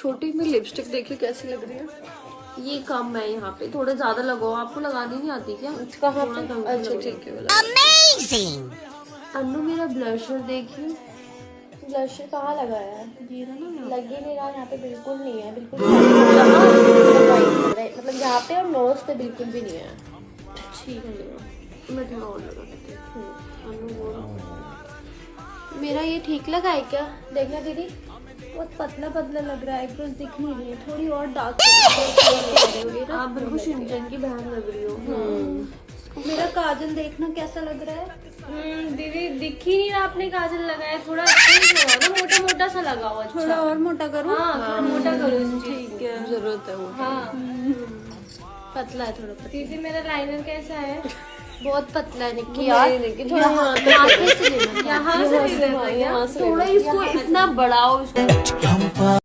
छोटी में लिपस्टिक देखिए कैसी लग रही है। ये कम है यहाँ पे, थोड़े ज्यादा लगाओ। आपको लगानी नहीं आती क्या? कहाँ पे? अच्छा ठीक है। Amazing! अन्नू मेरा ब्लशर देखिए। ब्लशर कहाँ लगाया है? ये रहा ना, लग ही नहीं रहा यहाँ पे, बिल्कुल नहीं है, बिल्कुल मतलब यहाँ पे और नोज पे बिल्कुल भी नहीं है। ठीक है मैं थोड़ा और लगा देती हूँ। अन्नू वो मेरा ये ठीक लगा है क्या? देखना दीदी, बहुत पतला पतला लग रहा है, आईब्रोज दिख नहीं रही है, थोड़ी और डार्क आप बिल्कुल शिनचैन की बहन लग रही हो। मेरा काजल देखना कैसा लग रहा है? दीदी दिख ही नहीं रहा आपने काजल लगाया, थोड़ा अच्छा नहीं लगा ना, मोटा मोटा सा लगाओ। अच्छा थोड़ा और मोटा करूँ? हाँ थोड़ा मोटा करो इस चीज ठीक है, जरूरत है वो। हाँ पतला है थोड़ा। दीदी मेरा लाइनर कैसा है? बहुत पतला है निक्की यार। थोड़ा यहाँ से लेना, यहाँ से लेना, यहाँ से थोड़ा इसको इतना बढ़ाओ इसको।